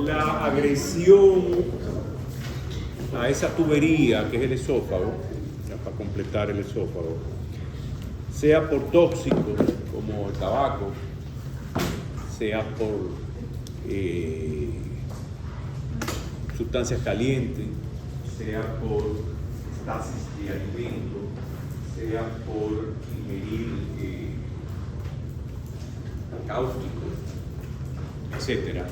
La agresión a esa tubería que es el esófago, ya para completar el esófago, sea por tóxicos como el tabaco, sea por sustancias calientes, sea por estasis de alimento, sea por ingerir cáusticos, etcétera,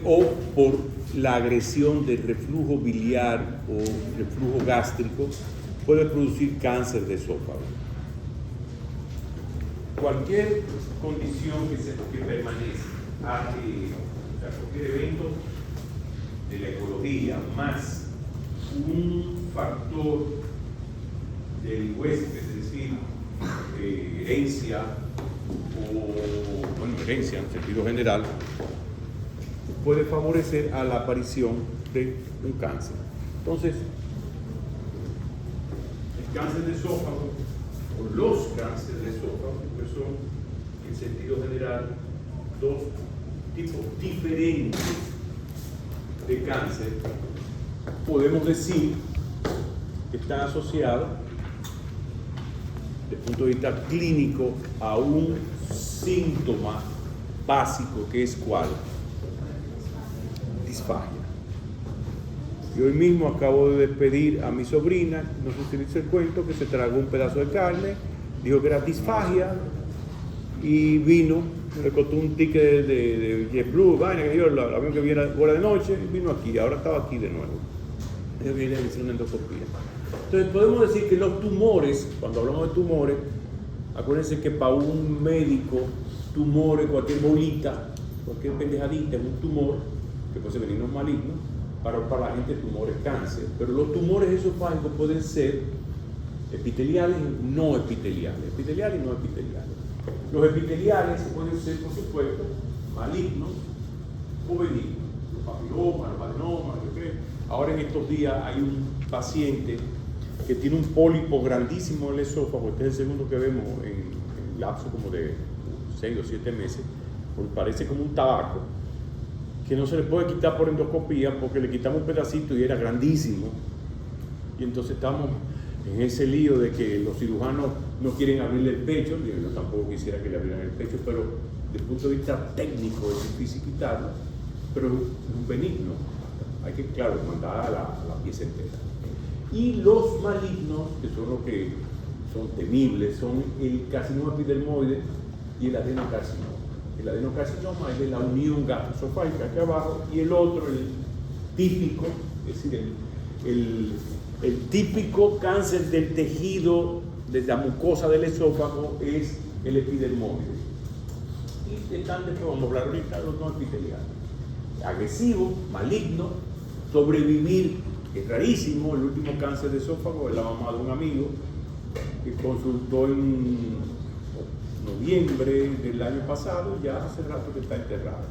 o por la agresión del reflujo biliar o reflujo gástrico, puede producir cáncer de esófago. Cualquier condición que permanece, cualquier evento de la ecología más un factor del huésped, es decir, herencia o herencia en sentido general, puede favorecer a la aparición de un cáncer. Entonces, el cáncer de esófago o los cánceres de esófago, que son en sentido general dos tipos diferentes de cáncer, podemos decir que están asociados desde el punto de vista clínico a un síntoma básico, que es ¿cuál? Disfagia. Y hoy mismo acabo de despedir a mi sobrina, no sé si dice el cuento, que se tragó un pedazo de carne, dijo que era disfagia y vino, le costó un ticket de JetBlue, vaina, que yo el avión que viene fuera de noche, y vino aquí, ahora estaba aquí de nuevo. Ella viene a hacer una endoscopía. Entonces podemos decir que los tumores, cuando hablamos de tumores, acuérdense que para un médico, tumores, cualquier bolita, cualquier pendejadita es un tumor, que puede ser benigno o maligno, para la gente tumor es cáncer. Pero los tumores esofágicos pueden ser epiteliales y no epiteliales. Epiteliales y no epiteliales. Los epiteliales pueden ser, por supuesto, malignos o benignos. Los papilomas, los adenomas, ahora en estos días hay un paciente que tiene un pólipo grandísimo en el esófago. Este es el segundo que vemos en lapso como de 6 o 7 meses, porque parece como un tabaco, que no se le puede quitar por endoscopía porque le quitamos un pedacito y era grandísimo. Y entonces estamos en ese lío de que los cirujanos no quieren abrirle el pecho. Yo tampoco quisiera que le abrieran el pecho, pero desde el punto de vista técnico es difícil quitarlo, pero es un benigno. Hay que, claro, mandar a la pieza entera. Y los malignos, que son los que son temibles, son el carcinoma epidermoide y el adenocarcinoma. El adenocarcinoma es de la unión gastroesofágica aquí abajo, y el otro, el típico, es decir, el típico cáncer del tejido de la mucosa del esófago es el epidermoide. Y están después, vamos a hablar ahorita de los no epiteliales. Agresivo, maligno, sobrevivir es rarísimo. El último cáncer de esófago es la mamá de un amigo que consultó en noviembre del año pasado, ya hace rato que está enterrada.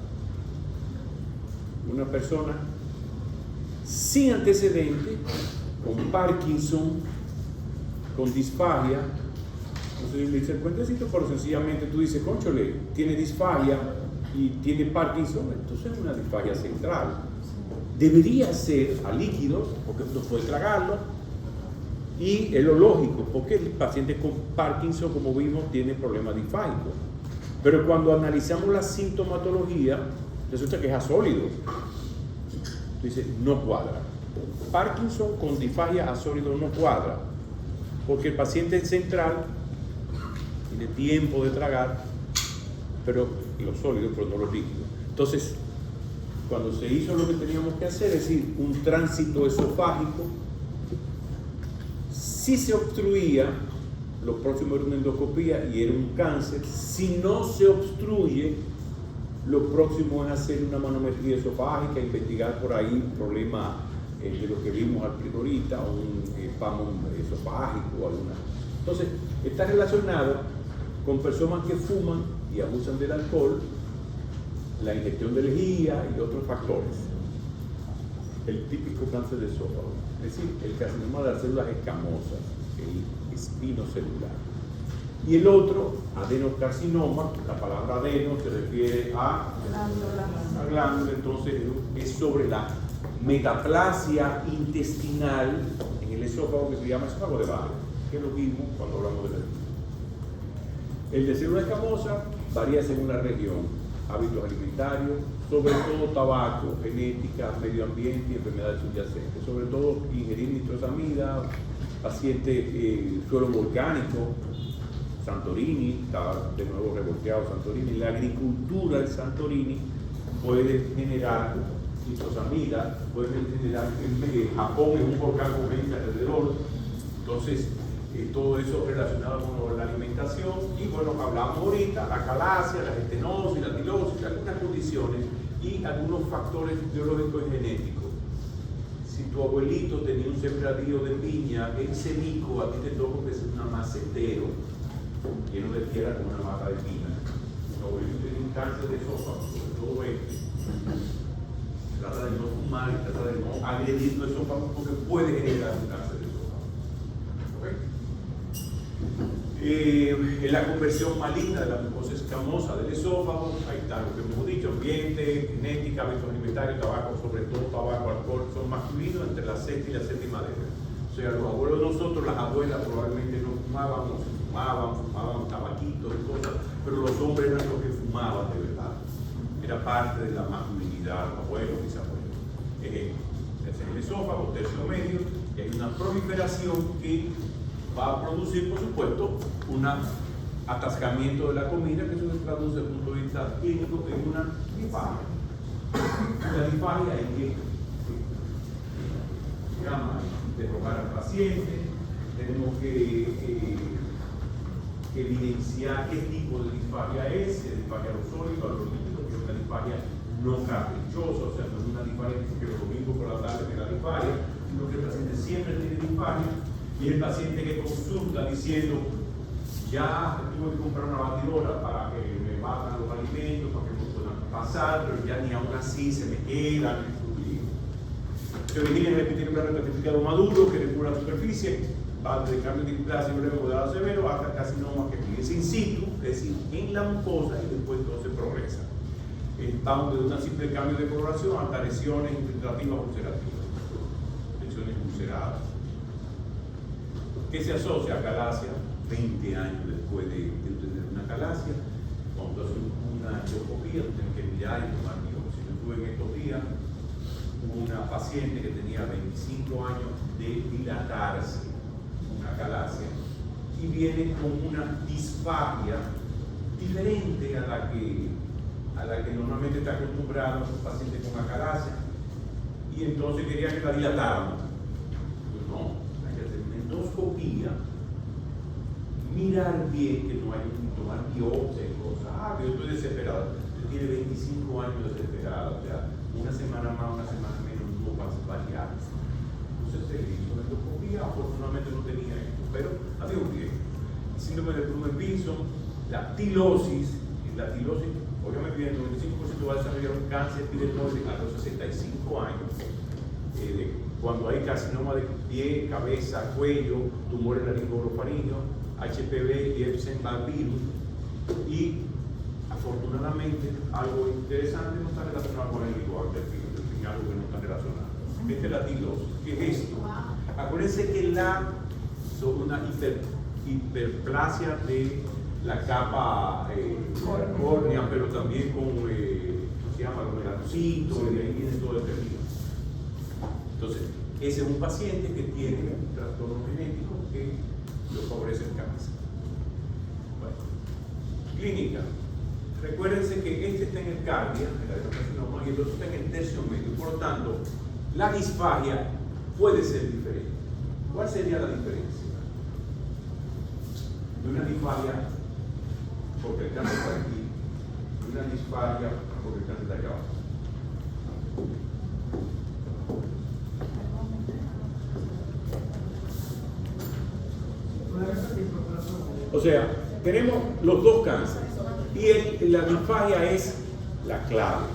Una persona sin antecedentes, con Parkinson, con disfagia. Entonces le dice el cuentecito, pero sencillamente tú dices, cónchole, tiene disfagia y tiene Parkinson, entonces es una disfagia central. Debería ser a líquidos, porque no puede tragarlo, y es lo lógico, porque el paciente con Parkinson, como vimos, tiene problemas disfágicos. Pero cuando analizamos la sintomatología, resulta que es asólido. Dice, no cuadra. Parkinson con disfagia asólido no cuadra, porque el paciente es central, tiene tiempo de tragar, pero los sólidos, pero no los líquidos. Entonces, cuando se hizo lo que teníamos que hacer, es decir, un tránsito esofágico, si se obstruía, lo próximo era una endoscopía y era un cáncer. Si no se obstruye, lo próximo es hacer una manometría esofágica, investigar por ahí un problema de lo que vimos al ahorita, o un espasmo esofágico o alguna. Entonces, está relacionado con personas que fuman y abusan del alcohol, la ingestión de lejía y otros factores. El típico cáncer de esófago, es decir, el carcinoma de las células escamosas, el espino celular. Y el otro, adenocarcinoma, la palabra adeno se refiere a glándula, entonces es sobre la metaplasia intestinal en el esófago, que se llama esófago de Barrett, que es lo mismo cuando hablamos de la diabetes. El de célula escamosa varía según la región, hábitos alimentarios, sobre todo tabaco, genética, medio ambiente y enfermedades subyacentes, sobre todo ingerir nitrosamida, paciente suelo volcánico, Santorini, está de nuevo revolteado Santorini. La agricultura de Santorini puede generar nitrosamida, puede generar, Japón es un volcán con gente alrededor, entonces todo eso relacionado con la alimentación. Y bueno, hablamos ahorita, la calasia, la estenosis, la tilosis, algunas condiciones y algunos factores biológicos y genéticos. Si tu abuelito tenía un sembradío de piña, ese mico a ti te toca que es un macetero lleno de tierra como una mata de piña. Tu abuelito tenía un cáncer de esófago, sobre todo este. Trata de no fumar y trata de no agredir tu esófago porque puede generar un cáncer de esófago. ¿Okay? En la conversión maligna de la mucosa escamosa del esófago, ahí está lo que hemos dicho: ambiente, genética, hábitos alimentarios, tabaco, sobre todo tabaco, alcohol, son masculinos entre la sexta y la séptima década. O sea, los abuelos de nosotros, las abuelas probablemente no fumaban tabaquitos y cosas, pero los hombres eran los que fumaban de verdad. Era parte de la masculinidad, abuelos, bisabuelos. Ejemplo, es en el esófago, tercio medio, y hay una proliferación que va a producir, por supuesto, un atascamiento de la comida, que eso se traduce desde el punto de vista clínico en una disfagia. La disfagia es que se llama interrogar al paciente, tenemos que evidenciar qué tipo de disfagia es, si es disfagia aerosólica o líquido, que es una disfagia no caprichosa, o sea, no es una disfagia que lo domingo por la tarde me da disfagia, sino que el paciente siempre tiene disfagia. Y el paciente que consulta diciendo, ya tuve que comprar una batidora para que me bajan los alimentos, para que no puedan pasar, pero ya ni aún así se me quedan. Se origina en el epitelio retificado maduro que recubra la superficie, va desde cambio de displasia breve moderado severo hasta carcinoma que empieza in situ, es decir, en la mucosa, y después todo se progresa. Estamos desde un simple cambio de coloración hasta lesiones infiltrativas ulcerativas, lesiones ulceradas. ¿Qué se asocia a calasia? 20 años después de tener una calasia, cuando haces una endoscopía, tú tienes que mirar y tomar biopsia. Yo tuve en estos días una paciente que tenía 25 años de dilatarse, una calasia, y viene con una disfagia diferente a la que normalmente está acostumbrado un paciente con acalasia, y entonces quería que la dilatáramos. No, hay que hacer una endoscopía, mirar bien que no hay que tomar biopsia y cosas. Yo estoy desesperado. Usted tiene 25 años desesperado, o sea, una semana más, una semana menos, no va a variar. Entonces se hizo la endoscopía, afortunadamente no tenía esto, pero había un riesgo. El síndrome de Blumen-Vinson, la tilosis, obviamente el 95% va a desarrollar un cáncer epidemológico a los 65 años. Cuando hay carcinoma de pie, cabeza, cuello, tumores laringorofaringeos, HPV y Epstein-Barr virus, y afortunadamente algo interesante no está relacionado con el lipoactividad, algo que no está relacionado. Esta es la tilosis. ¿Qué es esto? Acuérdense que son una hiperplasia de la capa córnea, pero también con, ¿cómo se llama? Los melanocitos, y de ahí viene todo el término. Entonces, ese es un paciente que tiene un trastorno genético que lo favorece el cáncer. Bueno, clínica. Recuérdense que este está en el cardia, el adenocarcinoma, y el otro está en el tercio medio. Por lo tanto, la disfagia puede ser diferente. ¿Cuál sería la diferencia? De una disfagia porque el cáncer está aquí, y una disfagia porque el cáncer está acá abajo. O sea, tenemos los dos cánceres y la disfagia es la clave.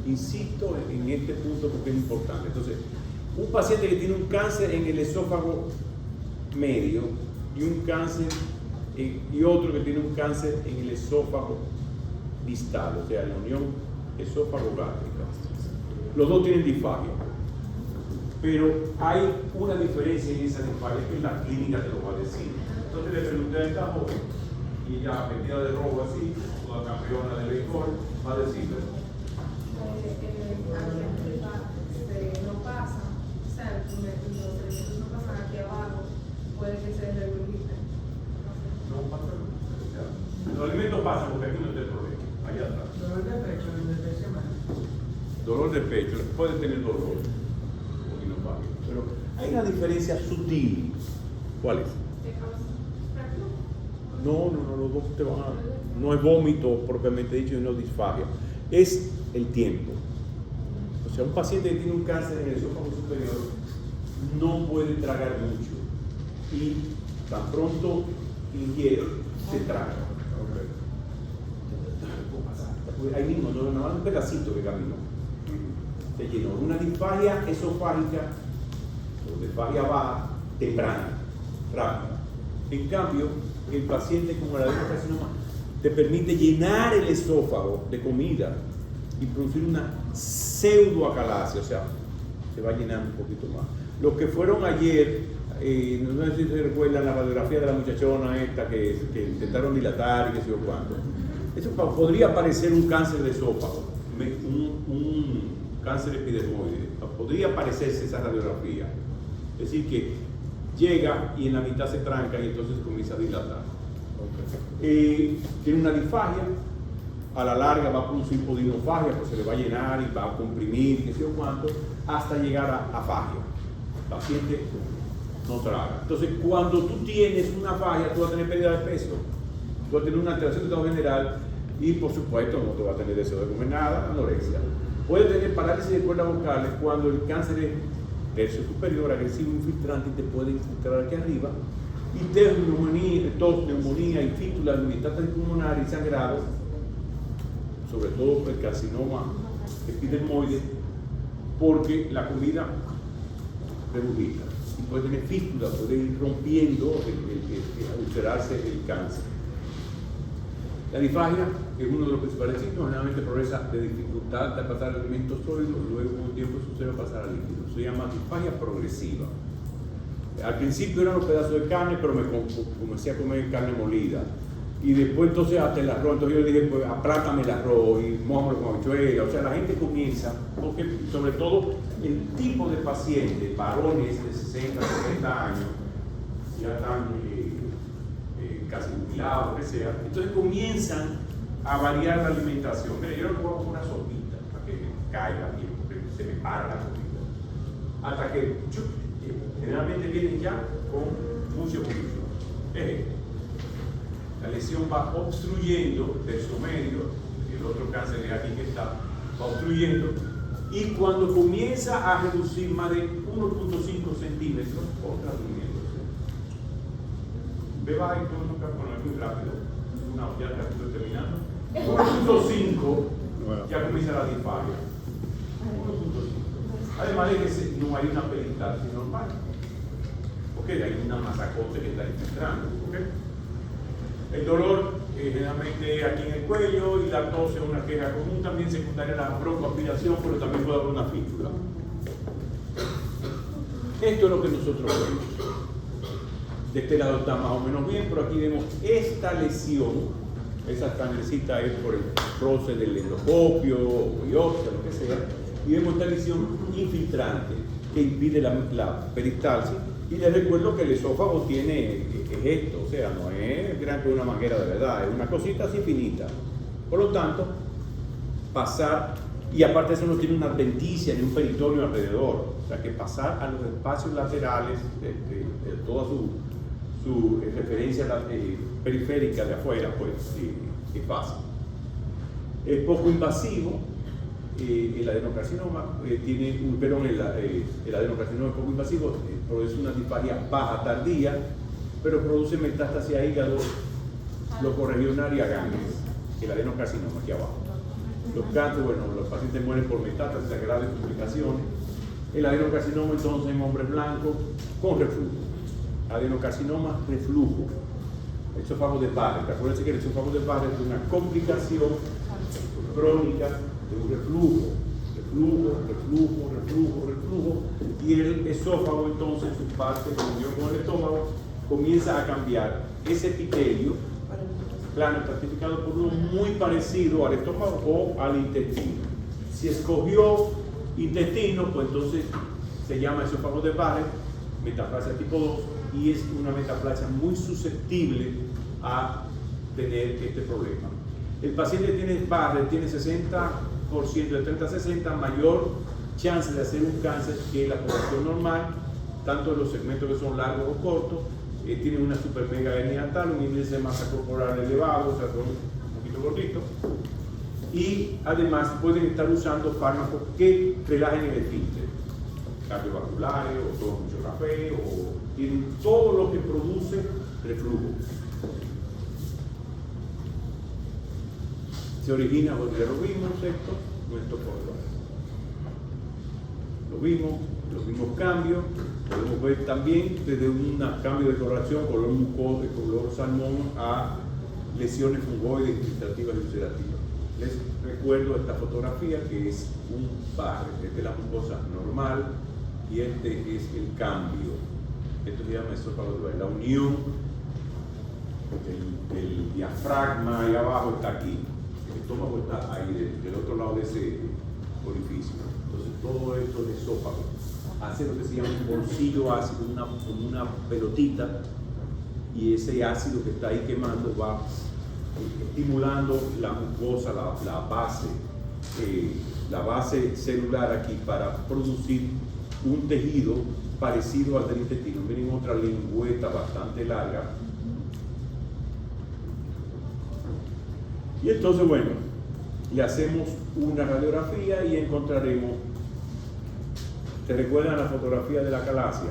Insisto en este punto porque es importante. Entonces, un paciente que tiene un cáncer en el esófago medio y un cáncer y otro que tiene un cáncer en el esófago distal, o sea, en la unión esófago-gástrica. Los dos tienen disfagia, pero hay una diferencia en esa disfagia que la clínica te lo va a decir. Entonces le pregunté a esta joven, y ella vestida de rojo así, toda campeona de béisbol, va a decirle. No pasa, o sea, los alimentos no pasan aquí abajo, puede que se regurgiten. No pasa nada. Los alimentos pasan porque aquí no está el problema. Allá atrás. Dolor de pecho, Dolor de pecho, puede tener dolor. Pero hay una diferencia sutil. ¿Cuál es? No, los dos te van a. No es vómito propiamente dicho y no disfagia. Es el tiempo. O sea, un paciente que tiene un cáncer en el esófago superior no puede tragar mucho. Y tan pronto ingiere, se traga. Ahí mismo, no, nada más un pedacito que caminó. Se llenó. Una disfagia esofágica o disfagia baja, temprana, rápida. En cambio, el paciente con el adenocarcinoma te permite llenar el esófago de comida y producir una pseudoacalasia, o sea, se va llenando un poquito más. Los que fueron ayer, no sé si se recuerdan la radiografía de la muchachona esta que intentaron dilatar y qué sé yo cuánto. Eso podría parecer un cáncer de esófago, un cáncer epidermoide, podría parecerse esa radiografía. Es decir, que llega y en la mitad se tranca y entonces comienza a dilatar. Tiene una disfagia, a la larga va a producir odinofagia, pues se le va a llenar y va a comprimir, qué sé yo cuánto, hasta llegar a fagia. El paciente no traga. Entonces, cuando tú tienes una fagia, tú vas a tener pérdida de peso, tú vas a tener una alteración de estado general y, por supuesto, no te va a tener deseo de comer nada, anorexia. Puede tener parálisis de cuerdas vocales cuando el cáncer es tercio superior, agresivo, infiltrante, y te puede infiltrar aquí arriba, y tos, neumonía, y fístula, metástasis pulmonar y sangrado, sobre todo por el carcinoma epidermoide, porque la comida regurgita. Y puede tener fístula, puede ir rompiendo, ulcerarse el cáncer. La disfagia es uno de los principales síntomas, generalmente progresa de dificultad de pasar alimentos sólidos, luego con un tiempo sucede pasar a líquidos. Se llama disfagia progresiva. Al principio eran los pedazos de carne, pero me comencé a comer carne molida. Y después entonces hasta el arroz, entonces yo le dije, pues aplátame el arroz y mójalo con habichuela. O sea, la gente comienza, porque sobre todo el tipo de paciente, varones de 60, 70 años, ya están casi jubilados, lo que sea, entonces comienzan a variar la alimentación. Mira, yo no puedo una sopita para que caiga bien, porque se me para la comida. Hasta que generalmente vienen ya con mucha evolución. La lesión va obstruyendo tercio medio, el otro cáncer de aquí que está, va obstruyendo, y cuando comienza a reducir más de 1.5 centímetros, otra durmiéndose. Beba esto, nunca es muy rápido, ya estoy terminando. 1.5 ya comienza la disfagia. 1.5. Además de que no hay una peristalsis normal, porque hay una masacote que está infiltrando. ¿Okay? El dolor generalmente aquí en el cuello y la tos es una queja común, también secundaria a la broncoaspiración, pero también puede haber una fístula. Esto es lo que nosotros vemos. De este lado está más o menos bien, pero aquí vemos esta lesión, esa sangrecita es por el roce del endoscopio o biopsia, lo que sea, y vemos esta lesión infiltrante que impide la peristalsis. Y les recuerdo que el esófago tiene esto, o sea, no es grande que una manguera de verdad, es una cosita así finita. Por lo tanto, pasar, y aparte de eso no tiene una adventicia ni un peritoneo alrededor, o sea que pasar a los espacios laterales de toda su referencia periférica de afuera, pues es fácil. Es poco invasivo. El adenocarcinoma el adenocarcinoma es poco invasivo, produce una disfagia baja tardía, pero produce metástasis a hígado, locorregionar y a ganglios, el adenocarcinoma aquí abajo. Los cánceres, bueno, los pacientes mueren por metástasis a graves complicaciones. El adenocarcinoma entonces en hombres blancos con reflujo. Adenocarcinoma reflujo. esófago de Barrett. Acuérdense que el esófago de Barrett es una complicación crónica de un reflujo, y el esófago entonces, su parte de unión con el estómago, comienza a cambiar. Ese epitelio plano estratificado por uno muy parecido al estómago o al intestino. Si escogió intestino, pues entonces se llama esófago de Barrett, metaplasia tipo 2, y es una metaplasia muy susceptible a tener este problema. El paciente que tiene Barrett tiene 60%, de 30 a 60, mayor chance de hacer un cáncer que la población normal, tanto en los segmentos que son largos o cortos. Tienen una supermegalemia natal, un índice de masa corporal elevado, o sea, son un poquito gorditos, y además pueden estar usando fármacos que relajen el esfínter, cardiovasculares, o toman mucho café, o tienen todo lo que produce reflujo. Se origina, porque ya lo vimos, esto, nuestro corpo. Lo vimos, los mismos cambios. Podemos ver también desde un cambio de coloración, color mucoso, de color salmón, a lesiones fungoides, infiltrativas y ulcerativas. Les recuerdo esta fotografía que es un Barrett. Esta es la mucosa normal y este es el cambio. Esto se llama esófago de Barrett. La unión del diafragma ahí abajo está aquí. El estómago está ahí del otro lado de ese orificio. Entonces todo esto es esófago. Hace lo que se llama un bolsillo ácido, como una pelotita, y ese ácido que está ahí quemando va estimulando la mucosa, la base celular aquí, para producir un tejido parecido al del intestino. Miren otra lengüeta bastante larga. Y entonces, bueno, le hacemos una radiografía y encontraremos. ¿Te recuerdan la fotografía de la calasia?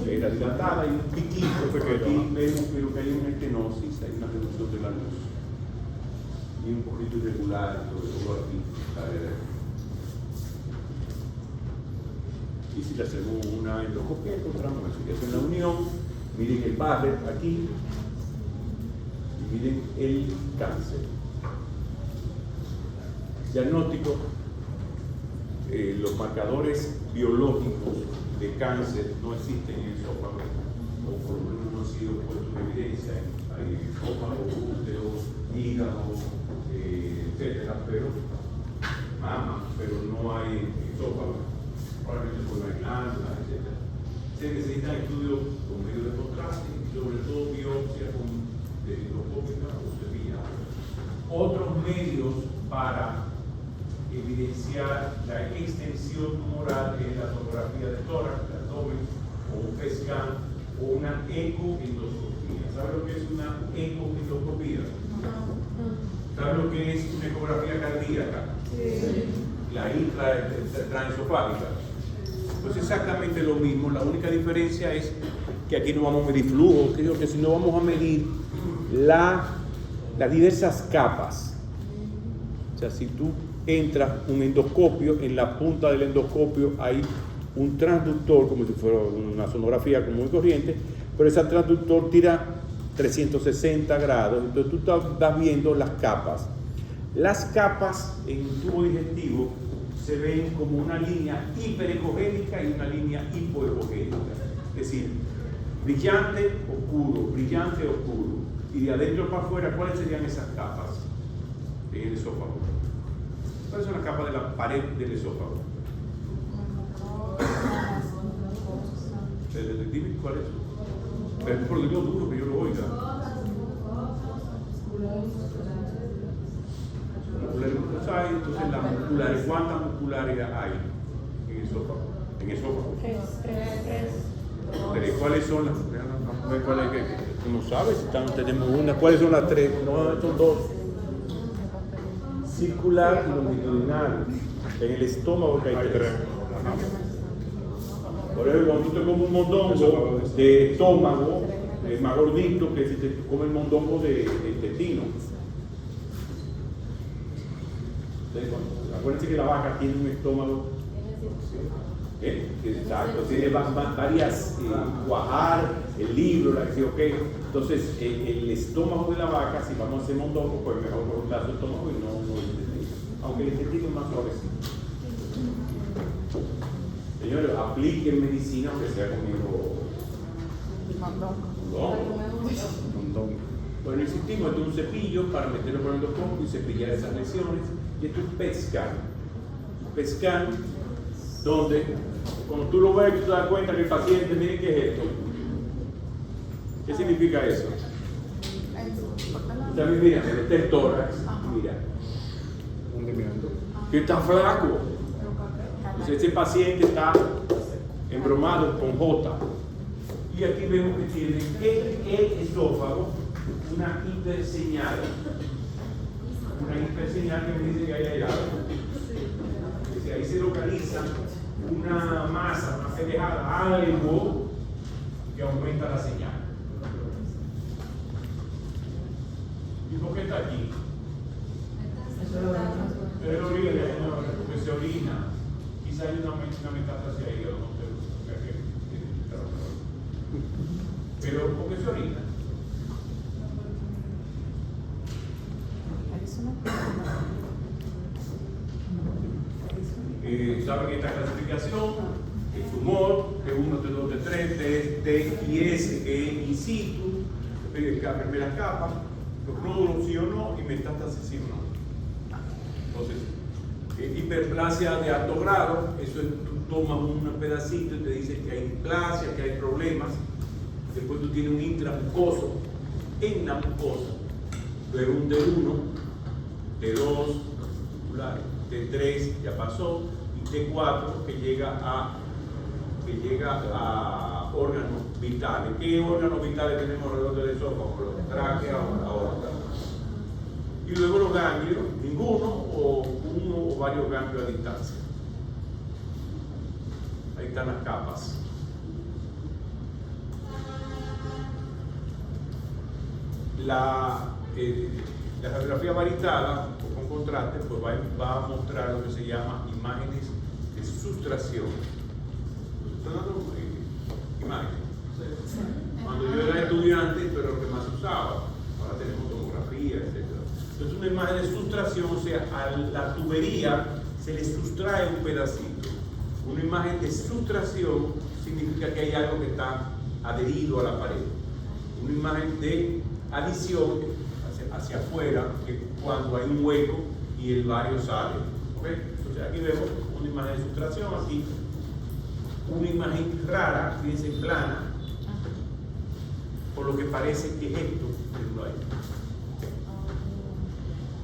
Era dilatada y un piquito, porque aquí vemos que hay una estenosis, hay una reducción de la luz. Y un poquito irregular, sobre todo aquí. Y si le hacemos una endoscopia, encontramos eso. Y es en la unión, miren el Barrett aquí, y miren el cáncer. Diagnóstico. Los marcadores biológicos de cáncer no existen en el esófago, o por lo menos no han sido puestos en evidencia. Hay esófago, útero, hígado, etcétera, pero mama, pero no hay esófago. Probablemente por las glándulas, etcétera. Se necesitan estudios con medios de contraste y sobre todo biopsia con microscópica o sevilla. Otros medios para evidenciar la extensión tumoral en la tomografía de tórax, de abdomen, o un PET scan, o una ecoendoscopía. ¿Sabe lo que es una ecoendoscopía? ¿Sabe lo que es una ecografía cardíaca? Sí. La intraesofágica. Pues exactamente lo mismo. La única diferencia es que aquí no vamos a medir flujo, que si no vamos a medir las diversas capas. O sea, si tú entra un endoscopio, en la punta del endoscopio hay un transductor, como si fuera una sonografía común y corriente, pero ese transductor tira 360 grados, entonces tú estás viendo las capas. Las capas en un tubo digestivo se ven como una línea hiperecogénica y una línea hipoecogénica, es decir, brillante, oscuro, y de adentro para afuera, ¿cuáles serían esas capas en el esófago? ¿Cuál es la capa de la pared del esófago? ¿El detective cuál es? Pero por lo duro que yo lo oiga. Entonces las musculares, ¿cuántas musculares hay en el esófago? Tres. ¿Cuáles son las? No sabes si tenemos una. ¿Cuáles son las tres? No, son dos. Circular y longitudinal. En el estómago que hay tres. Por ejemplo, cuando tú te comes un mondongo de estómago, más gordito que si te comes el mondongo de intestino. Acuérdense que la vaca tiene un estómago Exacto, tiene varias, cuajar, el libro, la que sí, ok. Entonces, el estómago de la vaca, si vamos a hacer mondongo, pues mejor por un pedazo de estómago y no el intestino. Aunque el intestino es más suavecito. Señores, apliquen medicina aunque sea comiendo mondongo. Bueno, insistimos, esto es un cepillo para meterlo por el endoscopio y cepillar esas lesiones. Y esto es un PET scan. PET scan, donde cuando tú lo ves, tú te das cuenta que el paciente, miren qué es esto. ¿Qué significa eso? Ustedes miran, este es el tórax, mira. Que está flaco. Entonces ese paciente está embromado con J. Y aquí vemos que tiene el esófago, una hiperseñal. Una hiperseñal que me dice que hay algo. Que ahí se localiza una masa, una pendejada, algo que aumenta la señal. ¿Y por qué está aquí? Es orina, porque se orina. Quizá hay una metástasis ahí, no sé. Pero ¿por qué se orina? Saben esta clasificación, el tumor, T1, T2, T3, T y S, que es in situ, primera capa, los nódulos sí o no, y metástasis sí o no. Entonces, hiperplasia de alto grado, eso es, tú tomas un pedacito y te dice que hay displasia, que hay problemas. Después tú tienes un intramucoso en la mucosa, luego un D1, T2, T3 ya pasó, y T4 que llega a órganos vitales. ¿Qué órganos vitales tenemos alrededor del esófago? Los tráquea o la aorta. Y luego los ganglios, ninguno o uno o varios ganglios a distancia. Ahí están las capas. La radiografía varitada con contraste pues va a mostrar lo que se llama imágenes de sustracción. ¿Están dando imágenes? Cuando yo era estudiante, pero lo que más usaba, ahora tenemos tomografía, etc. Entonces una imagen de sustracción, o sea, a la tubería se le sustrae un pedacito. Una imagen de sustracción significa que hay algo que está adherido a la pared. Una imagen de adición hacia afuera, que cuando hay un hueco y el vario sale. ¿Okay? Entonces aquí vemos una imagen de sustracción, aquí una imagen rara, fíjense, plana, por lo que parece que esto es ahí.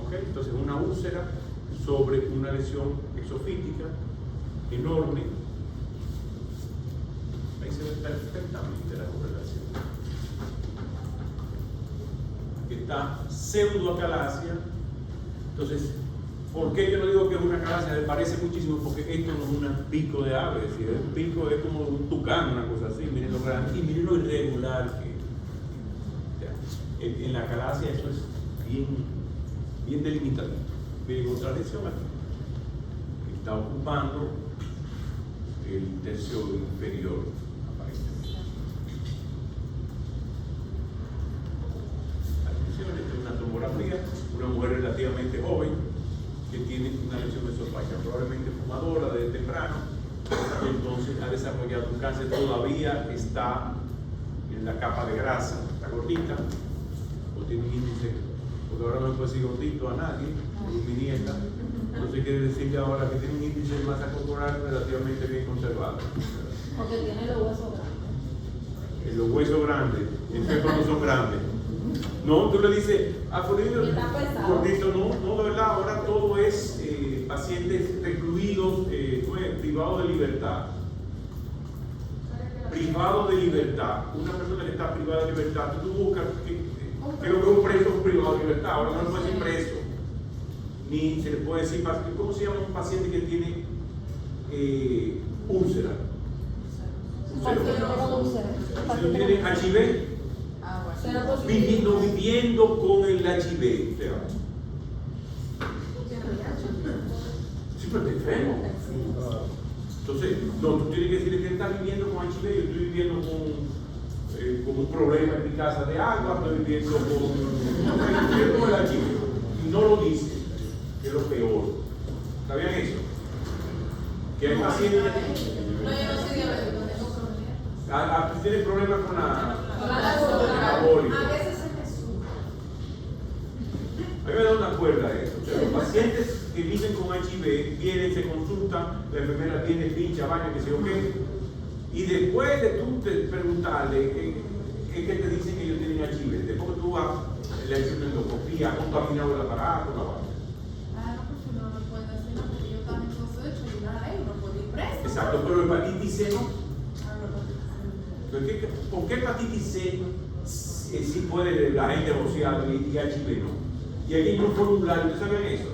¿Okay? Entonces una úlcera sobre una lesión exofítica enorme. Ahí se ve perfectamente la correlación. Está pseudoacalasia. Entonces, ¿por qué yo no digo que es una acalasia? Me parece muchísimo, porque esto no es un pico de ave, es decir, un pico es como un tucán, una cosa así, miren lo grande y miren lo irregular que, o sea, en la acalasia eso es bien delimitado. Miren otra lesión aquí, que está ocupando el tercio inferior, aparentemente. Esta es una tomografía, una mujer relativamente joven que tiene una lesión esofágica, probablemente fumadora desde temprano, y entonces ha desarrollado un cáncer, todavía está en la capa de grasa, está gordita, o tiene un índice, porque ahora no me puede decir gordito a nadie, es mi nieta, entonces quiere decirle ahora que tiene un índice de masa corporal relativamente bien conservado. Porque tiene los huesos grandes. Los huesos grandes, entonces cuando son grandes. No, tú le dices, gordito, no, de verdad, ahora todo es pacientes recluidos, privados de libertad. Privado de libertad. Una persona que está privada de libertad, tú buscas, creo que un preso es un privado de libertad, ahora no se puede decir preso, ni se le puede decir, ¿cómo se llama un paciente que tiene úlcera? Si no tiene HIV, viviendo con el HIV, o sea, sí, pero te enfermo. Entonces, no, tú tienes que decirle que él está viviendo con HIV, yo estoy viviendo con un problema en mi casa de agua, estoy viviendo con el HIV. Y no lo dice, que es lo peor. ¿Sabían eso? Que hay pacientes. No, yo no soy diabético, tengo problemas. ¿Tienes problemas con la A veces se me sube. A mí me da una cuerda eso. O sea, los pacientes que viven con HIV vienen, se consultan, la enfermera tiene pincha, baño, que sé yo qué. Y después de tú preguntarle, es que te dicen que ellos tienen HIV. Después que tú vas, le haces una endoscopía, ha contaminado el aparato, la vaina. No, pues uno no puede decir nada, porque yo también soy hecho y nada, uno puede ir preso. Exacto, pero hepatitis C no. ¿Por qué hepatitis C sí puede la gente negociar y HIV no? Y aquí hay un formulario, ¿ustedes saben eso?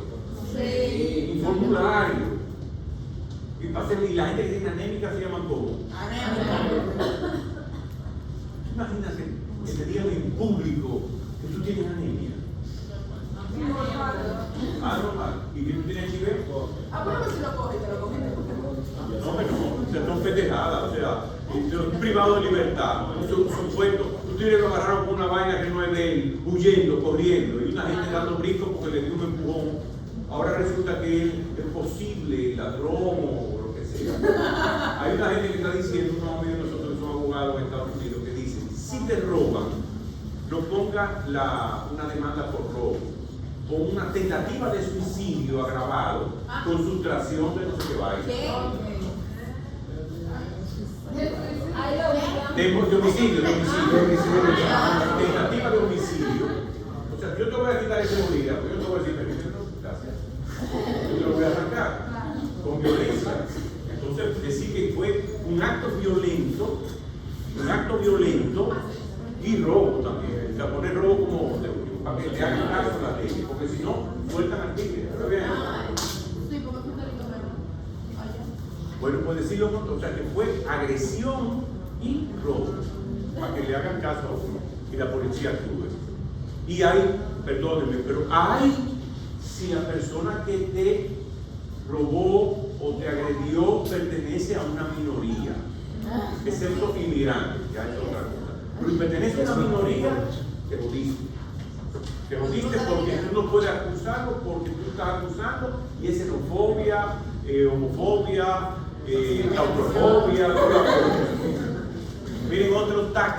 Sí. Un formulario. Y la gente que tiene anémica se llaman ¿cómo? Anémica. ¿Tú imaginas que te digan en público que tú tienes anemia? Normal. ¿Y que tú tienes HIV? Bueno, si lo coges, te lo coges. No, pero no, son pendejadas, o sea, son privados de libertad, son puestos, tú tienes que agarrar con una vaina que no es de él, huyendo, corriendo, y una gente dando brincos porque le dio un empujón. Ahora resulta que él es posible ladrón o lo que sea. Hay una gente que está diciendo, unos amigos de nosotros que son abogados en Estados Unidos, que dicen, si te roban, no ponga una demanda por robo, con una tentativa de suicidio agravado, con sustracción de no sé qué vaina. De homicidio. Tentativa de homicidio. O sea, yo te voy a quitar ese seguridad, pero yo te voy a decir, permíteme, gracias. Yo te lo voy a arrancar con violencia. Entonces, decir que fue un acto violento y robo también. O sea, poner robo como para que le hagan caso a la ley, porque si no, sueltan al tigre. ¿Está bien? Sí, porque es un delito menor. Bueno, pues decirlo, o sea, que fue agresión y robo, para que le hagan caso a uno y la policía actúe. Y hay, perdónenme, pero hay, si la persona que te robó o te agredió pertenece a una minoría, excepto inmigrantes, que hay otra cosa. Pero si pertenece a una minoría, te jodiste. Te jodiste porque tú no puedes acusarlo, porque tú estás acusando y es xenofobia, homofobia, claustrofobia. Miren otro TAC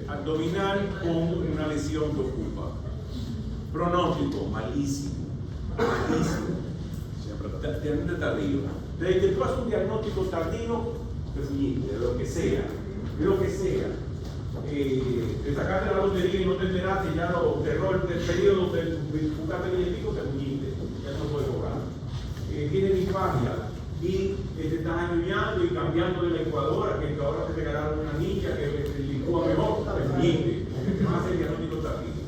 abdominal con una lesión que ocupa. Pronóstico, malísimo. Diagnóstico tardío. Desde que tú haces un diagnóstico tardío, de lo que sea. Te sacaste la lotería y no te enteraste, ya lo cerró el periodo de buscarte el billetico, te fuñiste, ya no puedes cobrar. Tiene disfagia y te estás añoñando y cambiando de la licuadora, que ahora te regalaron una niña que licúa mejor, te fuñiste, porque te van a hacer diagnóstico tardío.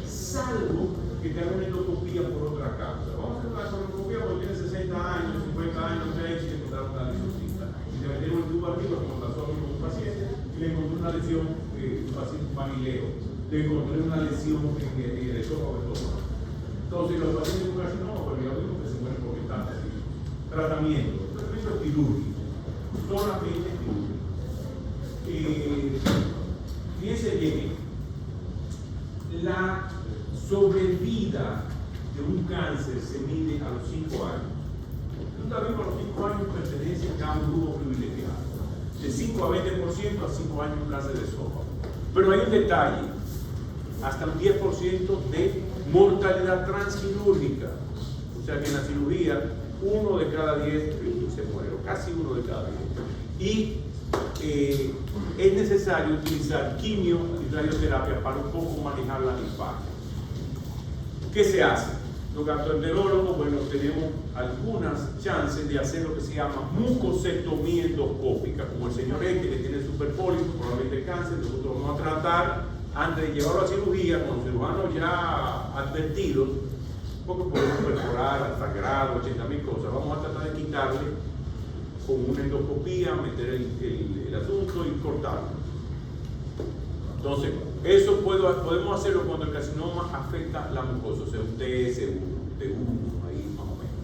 Salvo que te hagan una endoscopía por otra causa. Vamos a hacer una endoscopía porque tienes 60 años, 50 años, 30 y te encontraron una lesioncita. Y te metieron el tubo arriba, como pasó a mí con un paciente, y le encontré una lesión, un paciente familiar, le encontré una lesión en el esófago del estómago. Entonces los pacientes con carcinoma, pero ya vimos que se mueren por metástasis. Tratamiento quirúrgico, solamente quirúrgico. Fíjense bien, la sobrevida de un cáncer se mide a los 5 años. Tú estás vivo a los 5 años, pertenece a un grupo privilegiado. De 5 a 20% a 5 años un cáncer de esófago. Pero hay un detalle, hasta un 10% de mortalidad transquirúrgica. O sea que en la cirugía, 1 de cada 10 se muere, o casi 1 de cada 10. Y es necesario utilizar quimio y radioterapia para un poco manejar la disfagia. ¿Qué se hace? Los gastroenterólogos, bueno, tenemos algunas chances de hacer lo que se llama mucosectomía endoscópica, como el señor que tiene superpólipo, probablemente cáncer. Nosotros vamos a tratar, antes de llevarlo a cirugía, con cirujanos ya advertidos, porque podemos perforar hasta grado, 80.000 cosas, vamos a tratar de quitarle con una endoscopía, meter el asunto y cortarlo. Entonces, eso podemos hacerlo cuando el carcinoma afecta la mucosa, o sea, un TS1, T1, ahí más o menos.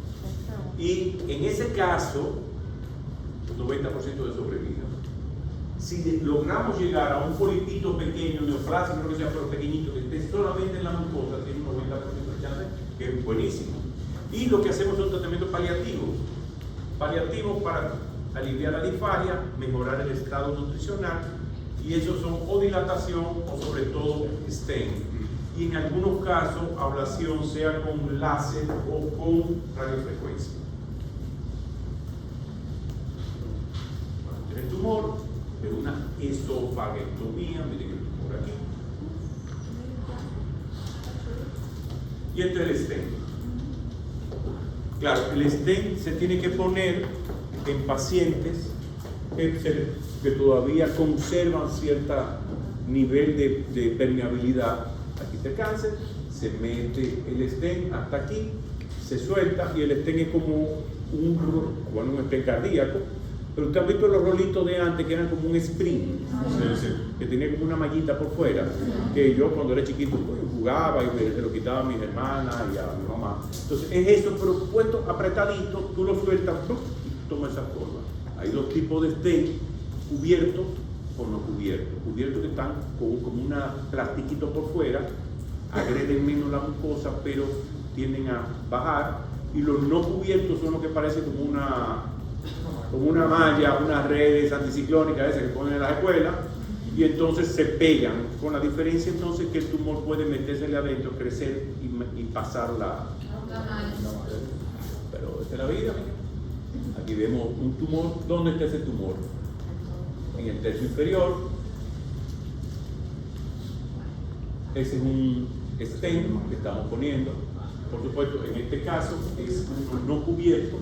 Y en ese caso, 90% de sobrevida. Si logramos llegar a un polipito pequeño, neoplasia, creo que sea, pero pequeñito, que esté solamente en la mucosa, tiene un 90% de chance, que es buenísimo. Y lo que hacemos son tratamientos paliativos. Paliativos para aliviar la disfagia, mejorar el estado nutricional, y esos son o dilatación o sobre todo stent. Y en algunos casos, ablación, sea con láser o con radiofrecuencia. El tumor es una esofaguectomía, miren el tumor aquí. Y este es el stent. Claro, el stent se tiene que poner en pacientes que todavía conservan cierto nivel de permeabilidad. Aquí está el cáncer, se mete el stent hasta aquí, se suelta y el stent es como un stent cardíaco. Pero usted ha visto los rolitos de antes que eran como un spring, que tenía como una mallita por fuera, que yo cuando era chiquito pues, jugaba y se lo quitaba a mis hermanas y a mi mamá. Entonces es eso, pero puesto apretadito, tú lo sueltas y toma esa forma. Hay dos tipos de stent, cubiertos o no cubiertos. Cubiertos que están como una plastiquito por fuera, agreden menos la mucosa, pero tienden a bajar. Y los no cubiertos son los que parecen como una malla, unas redes anticiclónicas esas que ponen en las escuelas, y entonces se pegan, con la diferencia entonces que el tumor puede metérsele adentro, crecer y pasar la pero esta es la vida. Aquí vemos un tumor. ¿Dónde está ese tumor? En el tercio inferior. Ese es un stent que estamos poniendo. Por supuesto, en este caso es uno no cubierto.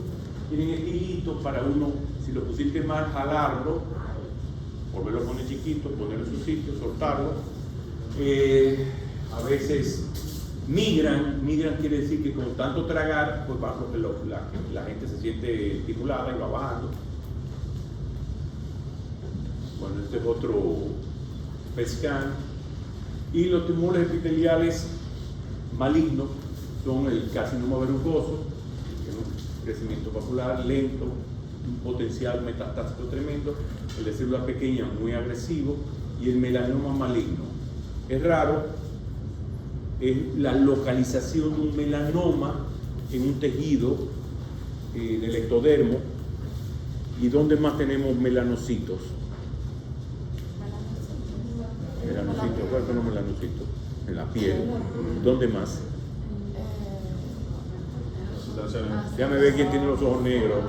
Tienen este hilito para uno, si lo pusiste mal, jalarlo, volverlo a poner chiquito, ponerlo en su sitio, soltarlo. A veces migran quiere decir que con tanto tragar, pues la gente se siente estimulada y va bajando. Bueno, este es otro PET scan. Y los tumores epiteliales malignos son el carcinoma verrucoso, crecimiento vascular lento, un potencial metastásico tremendo, el de células pequeñas muy agresivo, y el melanoma maligno. Es raro, es la localización de un melanoma en un tejido del ectodermo. ¿Y dónde más tenemos melanocitos? Melanocitos, ¿cuáles son los melanocitos? En la piel. ¿Dónde más? Déjame ver quién tiene los ojos negros.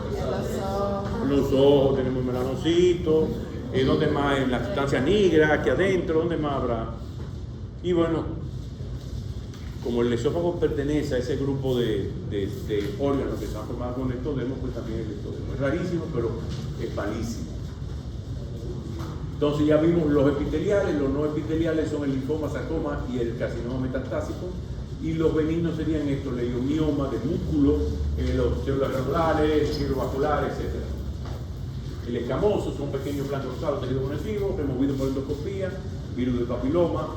Los ojos tenemos melanocitos. ¿Dónde más? En la sustancia negra, aquí adentro, ¿dónde más habrá? Y bueno, como el esófago pertenece a ese grupo de órganos que están formados con el ectodermo, pues también el ectodermo es rarísimo, pero es malísimo. Entonces ya vimos los epiteliales. Los no epiteliales son el linfoma, sarcoma y el carcinoma metastásico. Y los benignos serían estos, leiomioma de músculo, los células glandulares, vasculares, etc. El escamoso son pequeños blancos rosados, tejido conectivo, removido por endoscopía, virus del papiloma,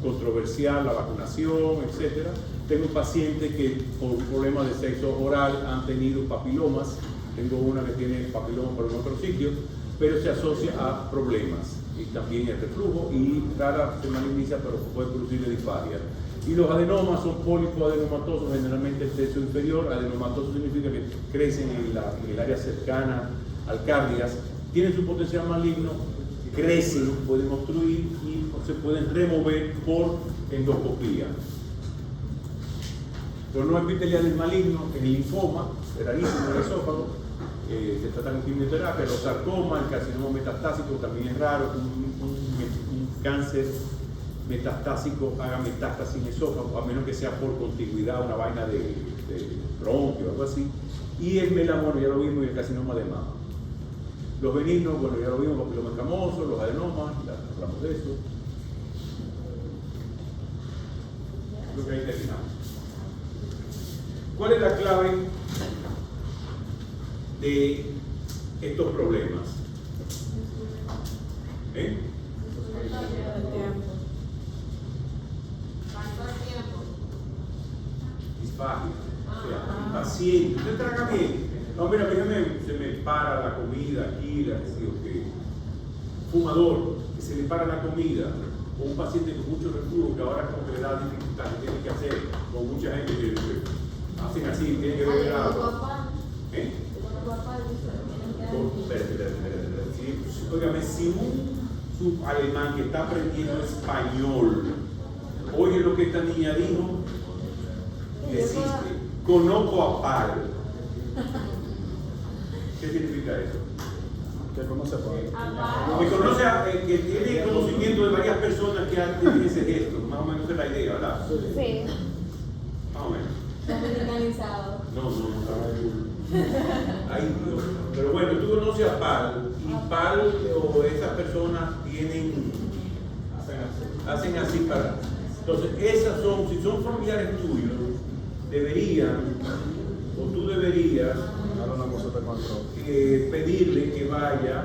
controversial la vacunación, etc. Tengo pacientes que por un problema de sexo oral han tenido papilomas. Tengo una que tiene papiloma pero en otro sitio, pero se asocia a problemas. Y también el reflujo, y rara se maligniza, pero puede producir disfagia. Y los adenomas son pólipos adenomatosos, generalmente el tercio inferior. Adenomatoso significa que crecen en el área cercana al cardias, tienen su potencial maligno, crecen, pueden obstruir y se pueden remover por endoscopía. Los no epiteliales malignos, el linfoma, rarísimo el esófago, se trata con quimioterapia. Los sarcomas, el carcinoma metastásico también es raro, un cáncer metastásico haga metástasis en esófago, a menos que sea por contigüidad, una vaina de bronquio o algo así. Y el melanoma, ya lo vimos, y el carcinoma de mama. Los benignos, bueno, ya lo vimos, papiloma escamoso, los adenomas, ya hablamos de eso. Creo que ahí terminamos. ¿Cuál es la clave de estos problemas? Disfagia. O sea, el paciente, usted traga bien, No, mira, se me para la comida aquí, la que fumador, que se le para la comida, o un paciente con mucho reflujo que ahora como que le da dificultad, que tiene que hacer, con mucha gente que hacen así, tiene que beber agua. ¿Eh? Espérate. Sí, óigame, si un subalemán que está aprendiendo español oye lo que esta niña dijo, desiste. Conozco a Pal. ¿Qué significa eso? Que conoce a Pal. Que conoce que tiene conocimiento de varias personas que hacen ese gesto. Más o menos es la idea, ¿verdad? Sí. Más o menos. Dominicalizado. No. Ay, Dios. Pero bueno, tú conoces a Pal, y Pal o esas personas hacen así para. Entonces, si son familiares tuyos, tú deberías pedirle que vaya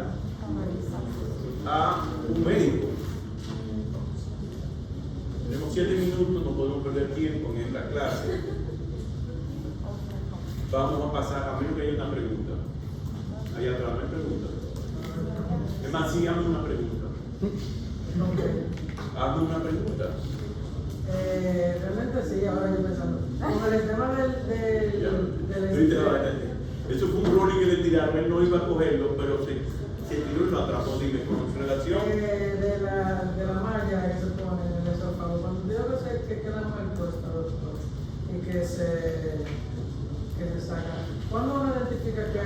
a un médico. Tenemos 7 minutos, no podemos perder tiempo en esta clase. Vamos a pasar, a menos que haya una pregunta. Allá atrás no hay pregunta. Es más, sí, hazme una pregunta. Hazme una pregunta. Realmente sí, ahora yo pensando. Con el tema del Eso fue un rolling que le tiraron, él no iba a cogerlo, pero se tiró y lo atrapó. Dime, con relación. de la malla que se pone en el esófago. Cuando digo que queda mal puesta, doctor, y que se saca. ¿Cuándo uno identifica que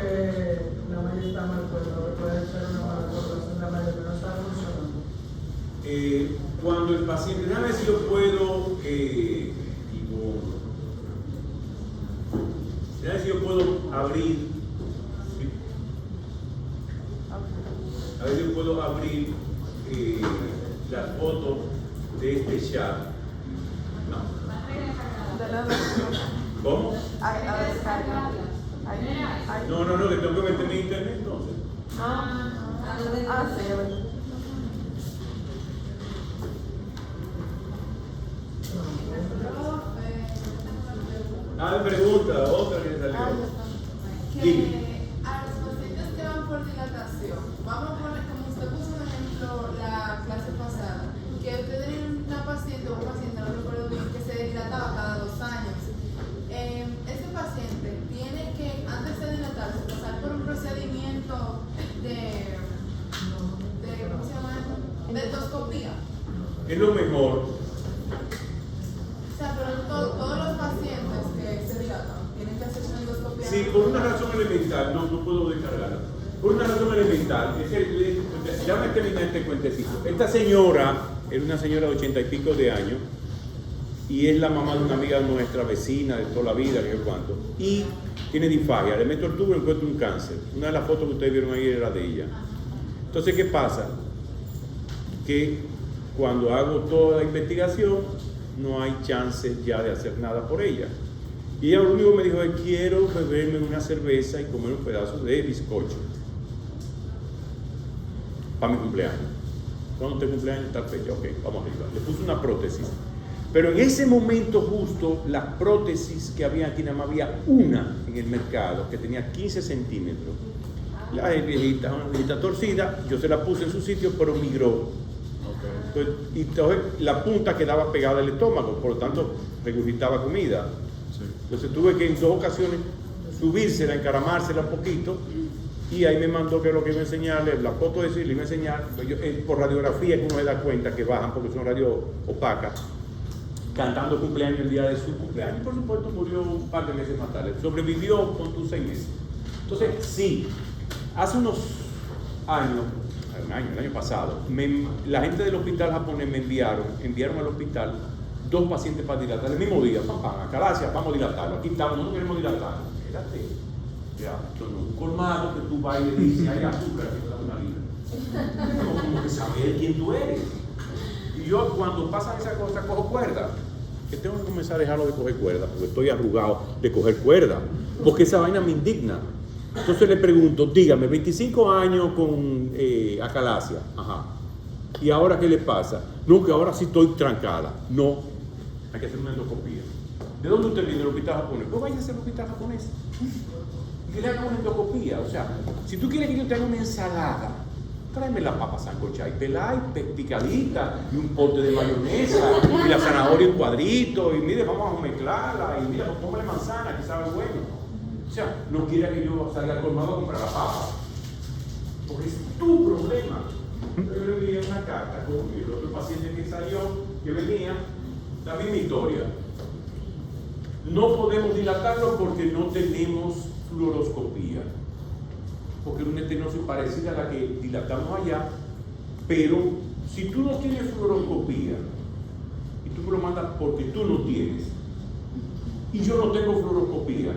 la malla está mal puesta o que puede ser una mala colocación de la malla que no está funcionando? Cuando el paciente, déjame ver si yo puedo, abrir, a ver si yo puedo abrir las fotos de este chat. ¿Cómo? No, que tengo que meterme en internet entonces. Sí. Pregunta, otra que salió. A los pacientes que van por dilatación, vamos a poner, como usted puso un ejemplo la clase pasada, que usted tenía una paciente o un paciente, no recuerdo bien, que se dilataba cada 2 años. Este paciente tiene que, antes de dilatarse, pasar por un procedimiento de ¿cómo se llama eso? De endoscopía. Es lo mejor. O sea, pero todos los pacientes que se dilatan tienen que hacerse una endoscopía. Sí, por una razón elemental, no puedo descargarla. Por una razón elemental, ya me terminé este cuentecito. Esta señora era una señora de 80 y pico de años y es la mamá de una amiga nuestra, vecina de toda la vida, que es cuánto, y tiene disfagia. Le meto el tubo y encuentro un cáncer. Una de las fotos que ustedes vieron ahí era de ella. Entonces, ¿qué pasa? Que cuando hago toda la investigación, no hay chance ya de hacer nada por ella. Y ella lo único que me dijo es: quiero beberme una cerveza y comer un pedazo de bizcocho para mi cumpleaños. ¿Cuándo te cumpleaños? Tal fecha. Ok, vamos arriba. Le puse una prótesis. Pero en ese momento justo, las prótesis que había aquí, nada más había una en el mercado que tenía 15 centímetros. La viejita, una viejita torcida, yo se la puse en su sitio, pero migró. Entonces, la punta quedaba pegada al estómago, por lo tanto regurgitaba comida. Entonces tuve que en 2 ocasiones subírsela, encaramársela un poquito, y ahí me mandó que lo que iba a enseñarle, la foto de eso, y le iba a enseñar, por radiografía que uno se da cuenta que bajan porque son radio opacas, cantando cumpleaños el día de su cumpleaños. Por supuesto murió un par de meses más tarde, sobrevivió con tus 6 meses. Entonces sí, hace unos años, el año pasado, la gente del hospital japonés me enviaron al hospital 2 pacientes para dilatar el mismo día. Papá, Acalasia, vamos a dilatarlo. Aquí estamos, no queremos dilatarlo. Espérate, ya, esto no es un colmado que tú vas y le dices: hay azúcar, que te da una libra. Como que saber quién tú eres. Y yo, cuando pasan esas cosas, cojo cuerda. Que tengo que comenzar a dejarlo de coger cuerda, porque estoy arrugado de coger cuerda. Porque esa vaina me indigna. Entonces le pregunto: dígame, 25 años con acalasia. Ajá. ¿Y ahora qué le pasa? No, que ahora sí estoy trancada. No, hay que hacer una endoscopía. ¿De dónde usted viene? ¿Del hospital japonés? Pues váyase al hospital japonés. que le haga una endoscopía. O sea, si tú quieres que yo te haga una ensalada, tráeme la papa sancochada y pelada y picadita, y un pote de mayonesa, y la zanahoria en cuadritos, y mire, vamos a mezclarla, y mira, pues póngale manzana, que sabe bueno. O sea, no quiera que yo salga al colmado a comprar la papa, porque es tu problema. Yo le envié una carta con el otro paciente que salió, que venía, la misma historia. No podemos dilatarlo porque no tenemos fluoroscopía, porque es una estenosis parecida a la que dilatamos allá, pero si tú no tienes fluoroscopía y tú me lo mandas porque tú no tienes y yo no tengo fluoroscopía,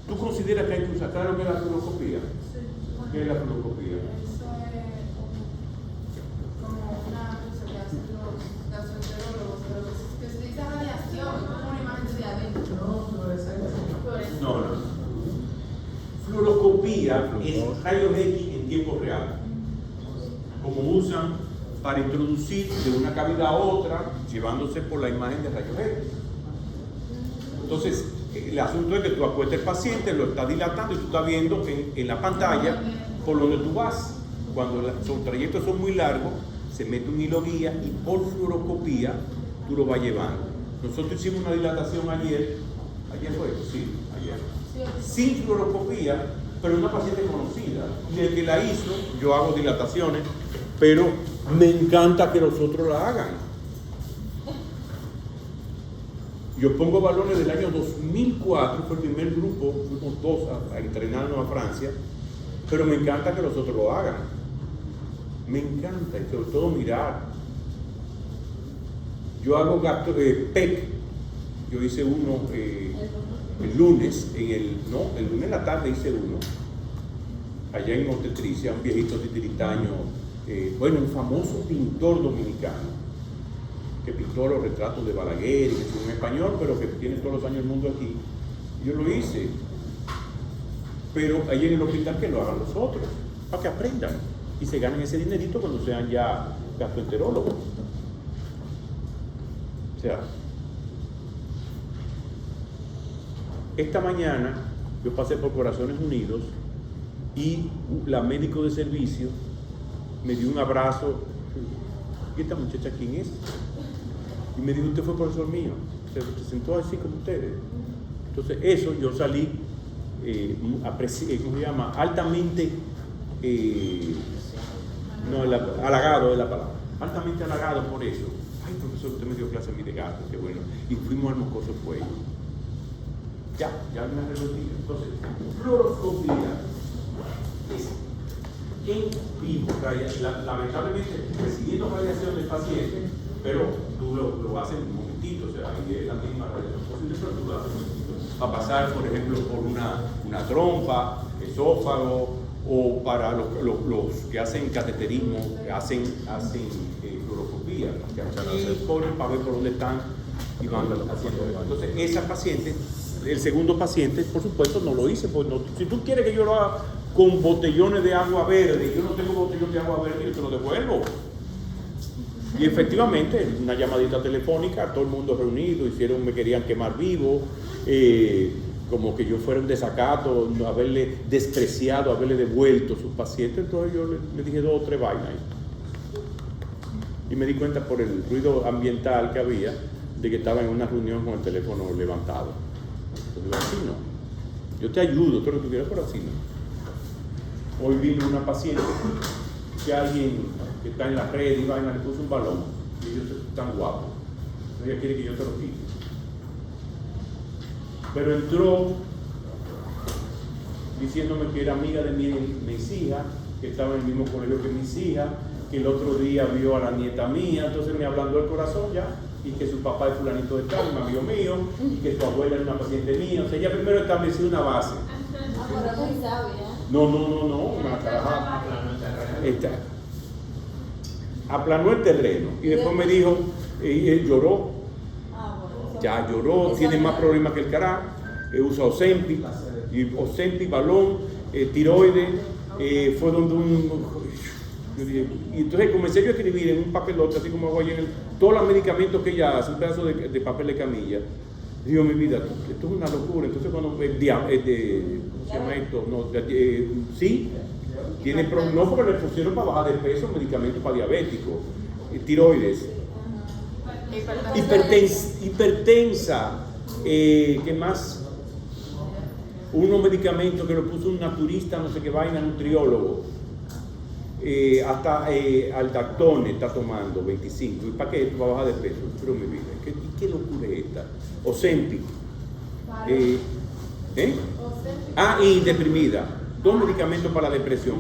¿tú consideras que hay que usar? ¿Claro que es la fluoroscopía? Sí. ¿Qué es la fluoroscopía? Eso es como una cosa que hacen los gastroenterólogos, pero que se dice radiación, como una imagen de adentro. No, fluorescencia. No. Fluoroscopía es rayos X en tiempo real, como usan para introducir de una cavidad a otra, llevándose por la imagen de rayos X. Entonces, el asunto es que tú acuestas al paciente, lo estás dilatando y tú estás viendo en la pantalla por donde tú vas. Cuando los trayectos son muy largos, se mete un hilo guía y por fluoroscopía tú lo vas llevando. Nosotros hicimos una dilatación ayer fue, sí, ayer, sin fluoroscopía, pero una paciente conocida. Y el que la hizo, yo hago dilataciones, pero me encanta que los otros la hagan. Yo pongo balones del año 2004, fue el primer grupo, fuimos dos a entrenarnos a Francia, pero me encanta que los otros lo hagan. Me encanta, y sobre todo mirar. Yo hago PEC, yo hice uno el lunes, el lunes en la tarde hice uno, allá en Montetricia, un viejito titiritaño, un famoso pintor dominicano, que pintó los retratos de Balaguer, que es un español, pero que tiene todos los años el mundo aquí. Yo lo hice, pero ahí en el hospital que lo hagan los otros, para que aprendan y se ganen ese dinerito cuando sean ya gastroenterólogos. O sea, esta mañana yo pasé por Corazones Unidos y la médico de servicio me dio un abrazo. ¿Y esta muchacha quién es? Y me dijo, usted fue profesor mío, se sentó así como ustedes. Entonces eso yo salí, ¿cómo se llama? Altamente, halagado es la palabra, altamente halagado por eso. Ay, profesor, usted me dio clase a mí de gato, qué bueno. Y fuimos al Moscoso Cuello. Ya me arregló. Entonces, fluoroscopía es en vivo, lamentablemente recibiendo radiación del paciente, pero tú lo haces en un momentito, o sea, ahí es la misma radiación posible, pero tú lo haces en un momentito. Va a pasar, por ejemplo, por una trompa, esófago, o para los que hacen cateterismo, hacen fluoroscopía, que aquí ponen para ver por dónde están y van haciendo eso. Entonces, esa paciente, el segundo paciente, por supuesto, no lo hice, pues no, si tú quieres que yo lo haga con botellones de agua verde, yo no tengo botellón de agua verde, yo te lo devuelvo. Y efectivamente, una llamadita telefónica, todo el mundo reunido, me querían quemar vivo, como que yo fuera un desacato, haberle despreciado, haberle devuelto a sus pacientes. Entonces yo le dije 2 o 3 vainas. Y me di cuenta por el ruido ambiental que había, de que estaba en una reunión con el teléfono levantado. Entonces, así no. Yo te ayudo, todo lo que tú quieras, pero así no. Hoy vino una paciente que alguien que está en la red y vaina le puso un balón y ellos están guapos. Ella quiere que yo te lo quite. Pero entró diciéndome que era amiga de mis hijas, que estaba en el mismo colegio que mis hijas, que el otro día vio a la nieta mía, entonces me ablandó el corazón ya, y que su papá es fulanito de tal, un amigo mío, y que su abuela es una paciente mía. O sea, ella primero estableció una base. No, una caraja. Aplanó el terreno y después me dijo, y él lloró. Ya lloró, tiene más problemas que el carajo, usa Ozempic, balón, tiroides, fue donde y entonces comencé yo a escribir en un papelote, así como hago ahí todos los medicamentos que ella hace, un pedazo de papel de camilla, Dios, mi vida, esto es una locura. Entonces cuando ¿se llama esto? No, sí, tiene no, porque le pusieron para bajar de peso medicamentos para diabéticos, tiroides, hipertensa, ¿qué más? Unos medicamentos que lo puso un naturista, no sé qué vaina, nutriólogo. Hasta Aldactone está tomando 25. ¿Y para qué? Para bajar de peso. Pero mi vida, ¿qué locura es esta? Ozempic. Y deprimida. 2 medicamentos para la depresión.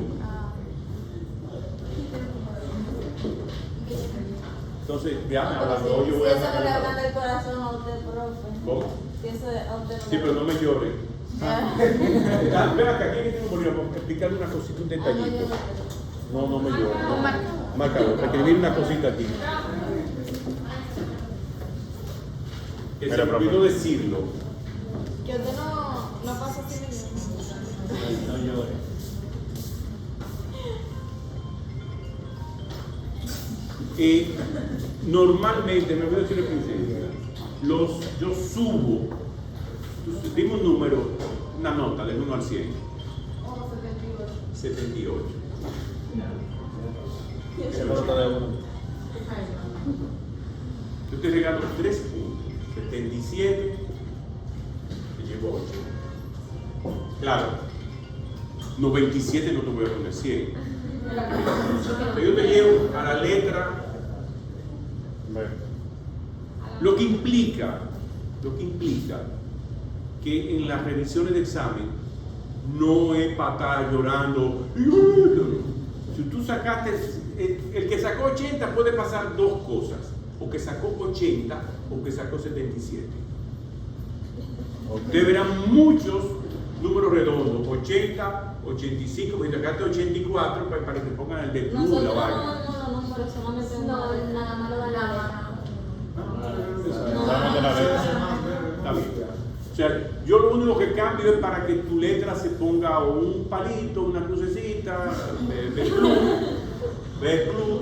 Entonces, ya me hablando, yo voy a... Si eso no le hablan del corazón a usted, profe. ¿Cómo? Si eso a usted no Sí, pero no me llore. Ven acá, ¿quién tiene un bolígrafo? Explicarle una cosita, un detallito. No me llore. Marcador, para escribir una cosita aquí. Que se me olvidó decirlo. Que usted no pasa así mismo. No llore. Normalmente, me voy a decir al principio, yo subo, dime un número, una nota del 1 al 100. 78. Se nota de uno. Yo te regalo 3 puntos. 77, te llevo 8. Claro, 97 no te voy a poner 100. Pero yo te llevo a la letra. Lo que implica que en las revisiones de examen no es para estar llorando. Si tú sacaste, el que sacó 80 puede pasar 2 cosas, o que sacó 80 o que sacó 77. Te verán muchos números redondos, 80, 85, si sacaste 84, para que te pongan el de plus la vaina. No, pero solamente nada más lo da la Está bien. O sea, yo lo único que cambio es para que tu letra se ponga o un palito, una crucecita, B plus,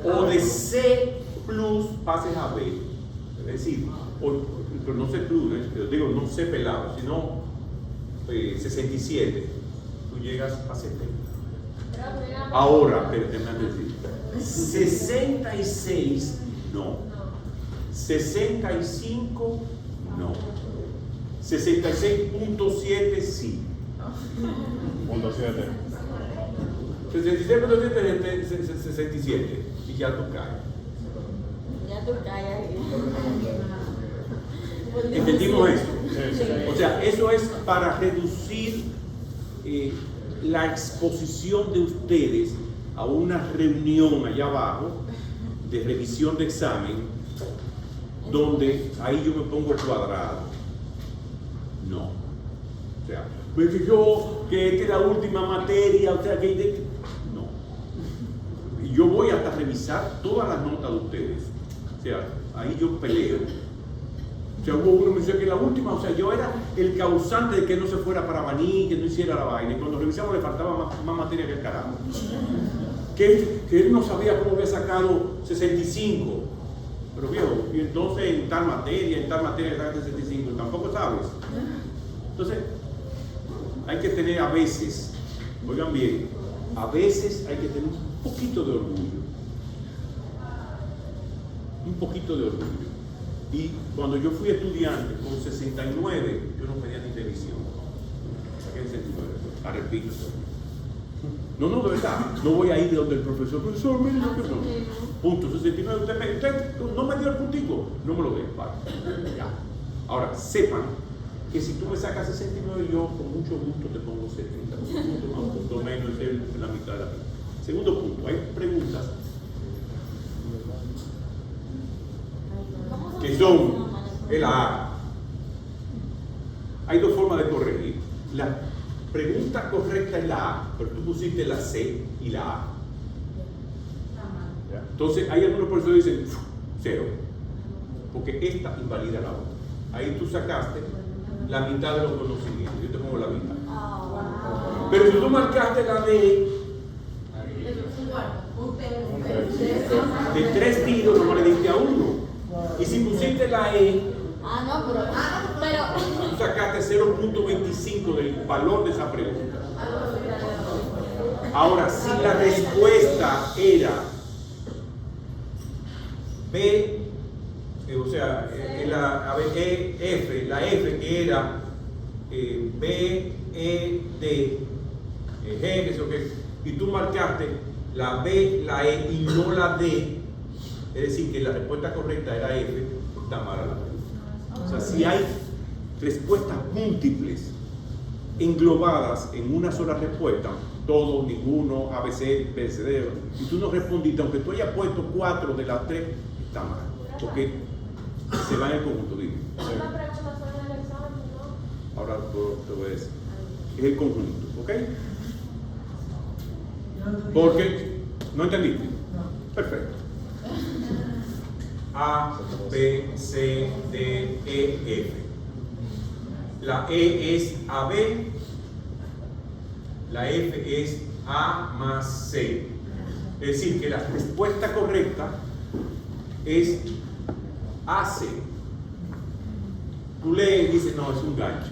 o de C plus pases a B. Es decir, pero no C plus, digo, no C pelado, sino 67. Tú llegas a 70. Ahora, déjame decir, 66 no. 65 no. 66.7 sí. Punto 7. 66.7 es 67 y ya tú caes. Ya tú callas. ¿Entendimos eso? Sí. O sea, eso es para reducir la exposición de ustedes a una reunión allá abajo de revisión de examen, donde ahí yo me pongo cuadrado. No. O sea, pues que esta es la última materia, o sea, que no. Y yo voy hasta revisar todas las notas de ustedes. O sea, ahí yo peleo. O sea, hubo uno que me decía que la última, o sea, yo era el causante de que no se fuera para Baní, que no hiciera la vaina. Y cuando revisamos le faltaba más materia que el carajo. Que él no sabía cómo había sacado 65. Pero viejo, y entonces en tal materia sacaste 65, tampoco sabes. Entonces, hay que tener a veces, oigan bien, a veces hay que tener un poquito de orgullo. Un poquito de orgullo. Y cuando yo fui estudiante, con 69, yo no pedía ni televisión. Saqué 69, repito. No, de verdad, no voy a ir de donde el profesor, mire, yo que no. Punto 69, usted no me dio el puntico, no me lo dé, vale. Ya. Ahora, sepan que si tú me sacas 69, yo con mucho gusto te pongo 70, un punto más, un punto menos, es la mitad de la vida. Segundo punto, hay preguntas que son el A. Hay 2 formas de corregir. La pregunta correcta es la A, pero tú pusiste la C y la A. Entonces, hay algunos profesores que dicen 0, porque esta invalida la otra. Ahí tú sacaste la mitad de los conocimientos. Yo te pongo la mitad. Pero si tú marcaste la D, de 3 tiros, no le diste a 1. Y si pusiste la E, Ah, no, pero Tú sacaste 0.25 del valor de esa pregunta. Ahora, si la respuesta era B, o sea, la F que era B, E, D, G, que sé yo qué, y tú marcaste la B, la E y no la D, es decir, que la respuesta correcta era F, está mala la pregunta. O sea, si hay respuestas múltiples englobadas en una sola respuesta, todo, ninguno, ABC, BCD, y tú no respondiste, aunque tú hayas puesto 4 de las 3, está mal, porque se va en el conjunto, dime. una pregunta sobre el examen, ¿no? Ahora te voy a decir, es el conjunto, ¿ok? Porque, ¿no entendiste? No. Perfecto. A, B, C, D, E, F. La E es AB, la F es A más C. Es decir, que la respuesta correcta es AC. Tú lees y dices, no, es un gancho.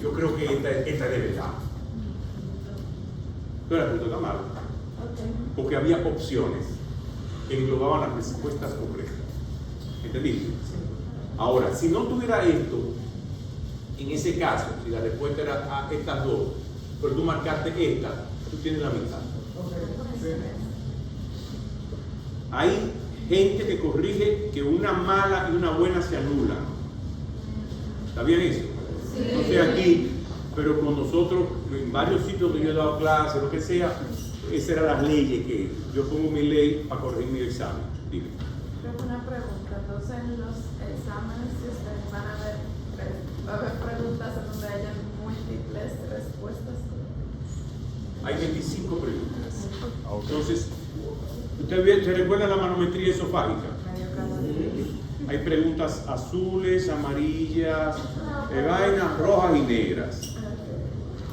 Yo creo que esta es de verdad. Pero la pregunta está mal. Porque había opciones que englobaban las respuestas correctas. ¿Entendiste? Ahora, si no tuviera esto, en ese caso, si la respuesta era a estas dos, pero tú marcaste esta, tú tienes la mitad. Hay gente que corrige que una mala y una buena se anulan. ¿Está bien eso? Sí. No sé aquí, pero con nosotros, en varios sitios donde yo he dado clases, lo que sea, esas eran las leyes que yo pongo mi ley para corregir mi examen. Dime. Tengo una pregunta. Entonces, en los exámenes, si ustedes van a ver, va a haber preguntas en donde hayan múltiples respuestas. Hay 25 preguntas. Entonces, ¿usted se recuerda la manometría esofágica? Hay preguntas azules, amarillas, vainas rojas y negras.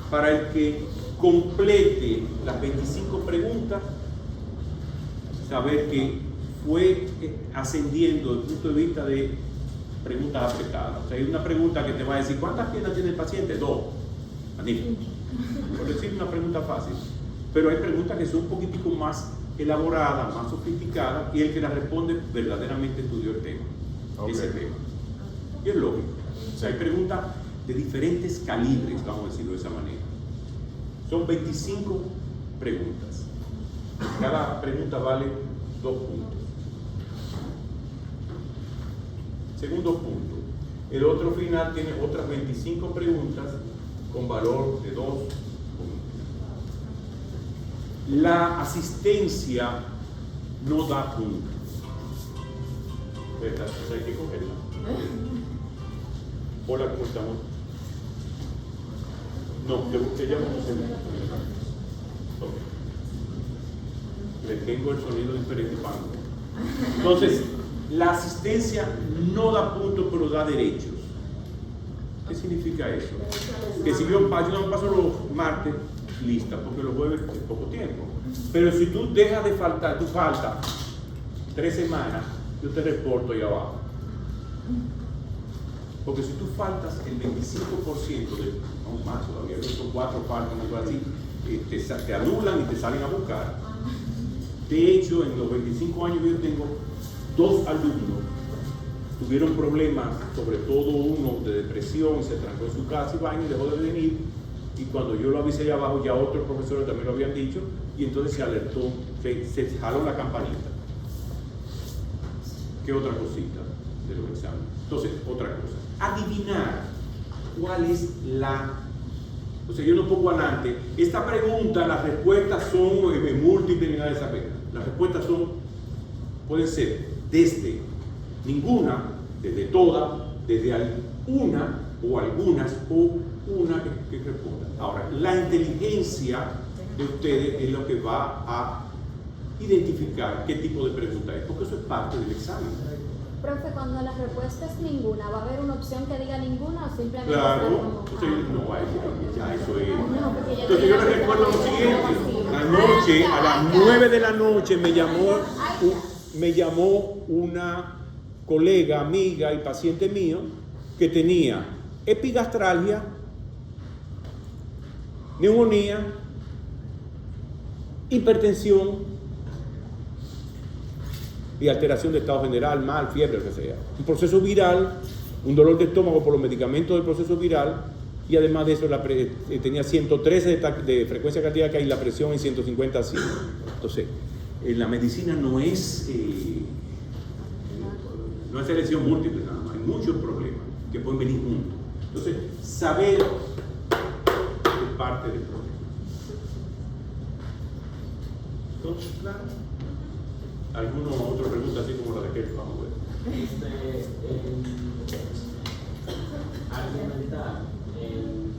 Para el que complete las 25 preguntas, saber que fue ascendiendo desde el punto de vista de preguntas apretadas. O sea, hay una pregunta que te va a decir, ¿cuántas piernas tiene el paciente? 2. Magnífico. Por decir una pregunta fácil. Pero hay preguntas que son un poquitico más elaboradas, más sofisticadas, y el que las responde verdaderamente estudió el tema, ese tema. Y es lógico. O sea, hay preguntas de diferentes calibres, vamos a decirlo de esa manera. Son 25 preguntas. Cada pregunta vale 2 puntos. Segundo punto. El otro final tiene otras 25 preguntas con valor de 2 puntos. La asistencia no da puntos. ¿Verdad? Entonces hay que cogerla. Hola, ¿cómo estamos? No, te llamo okay. Le tengo el sonido diferente para. Entonces, la asistencia no da puntos, pero da derechos. ¿Qué significa eso? Que si yo no paso los martes, lista, porque los jueves es poco tiempo. Pero si tú dejas de faltar, tú faltas 3 semanas, yo te reporto ahí abajo. Porque si tú faltas el 25% de, no más todavía, son 4 faltas, algo así, te anulan y te salen a buscar. De hecho, en los 25 años que yo tengo, 2 alumnos tuvieron problemas, sobre todo uno de depresión, se trancó en su casa y vaina y dejó de venir. Y cuando yo lo avisé allá abajo, ya otros profesores también lo habían dicho, y entonces se alertó, se jaló la campanita. ¿Qué otra cosita de los exámenes? Entonces, otra cosa. Adivinar cuál es la. O sea, yo no pongo adelante. Esta pregunta, las respuestas son múltiples ni nada de esa pena. Las respuestas pueden ser desde ninguna, desde toda, desde alguna o algunas o una que responda. Ahora, la inteligencia de ustedes es lo que va a identificar qué tipo de pregunta es, porque eso es parte del examen. Profe, cuando la respuesta es ninguna, ¿va a haber una opción que diga ninguna o simplemente Claro, está como, entonces no hay, ya eso es. No, porque ya Entonces yo les recuerdo lo siguiente: anoche a las 9 de la noche me llamó una colega, amiga y paciente mío que tenía epigastralgia, neumonía, hipertensión y alteración de estado general, mal, fiebre, lo que sea. Un proceso viral, un dolor de estómago por los medicamentos del proceso viral, y además de eso tenía 113 de frecuencia cardíaca y la presión en 150 así. Entonces, la medicina no es selección múltiple nada más, hay muchos problemas que pueden venir juntos. Entonces, saber es parte del problema. Entonces, claro, ¿alguna otra pregunta así como la de que vamos a ver? Argumentar en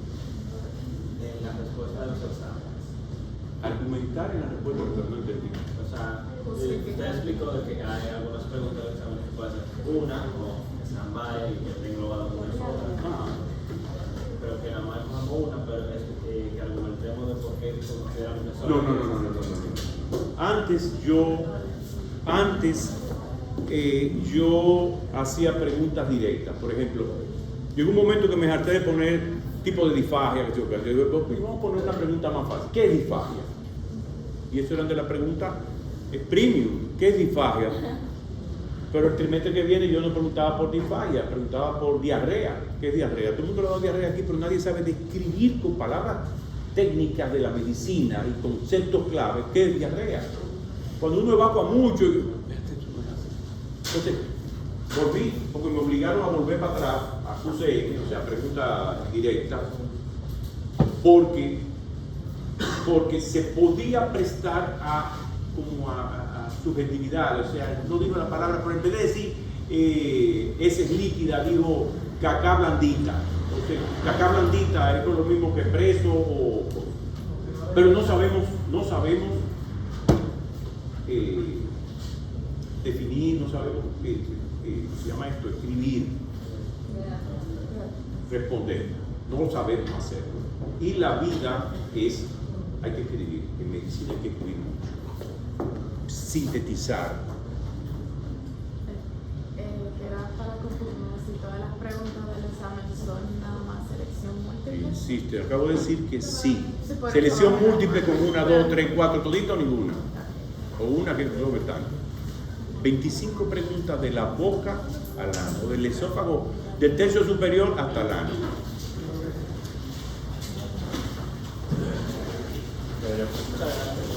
la respuesta de los exámenes. Argumentar en la respuesta, no entendí. O sea, usted explicó de que hay algunas preguntas del examen que pueden ser una o stand-by y que tengo englobado una sola. Pero que nada más es una, pero es que argumentemos de por qué consideramos que solo. No. Antes yo hacía preguntas directas. Por ejemplo, llegó un momento que me harté de poner tipo de disfagia. Yo digo, vamos a poner una pregunta más fácil. ¿Qué es disfagia? Y eso era de la pregunta premium. ¿Qué es disfagia? Pero el trimestre que viene yo no preguntaba por disfagia, preguntaba por diarrea. ¿Qué es diarrea? Todo el mundo habla de diarrea aquí, pero nadie sabe describir con palabras técnicas de la medicina y conceptos claves qué es diarrea. Cuando uno evacua mucho, entonces volví, porque me obligaron a volver para atrás a QCM, o sea, pregunta directa, porque se podía prestar a subjetividad, o sea, no digo la palabra, pero en vez de decir esa es líquida, digo cacá blandita. Entonces, cacá blandita es lo mismo que preso, pero no sabemos definir, no sabemos se llama esto, escribir, responder, no lo sabemos hacer. Y la vida hay que escribir, en medicina hay que escribir mucho, sintetizar. Era para confirmar si todas las preguntas del examen son nada más selección múltiple. Insiste, acabo de decir que sí. Se puede Selección tomar múltiple con 1, 2, 3, 4, todito o ninguna. O una que no tanto. 25 preguntas de la boca al ano, del esófago, del tercio superior hasta el ano. Muchas gracias.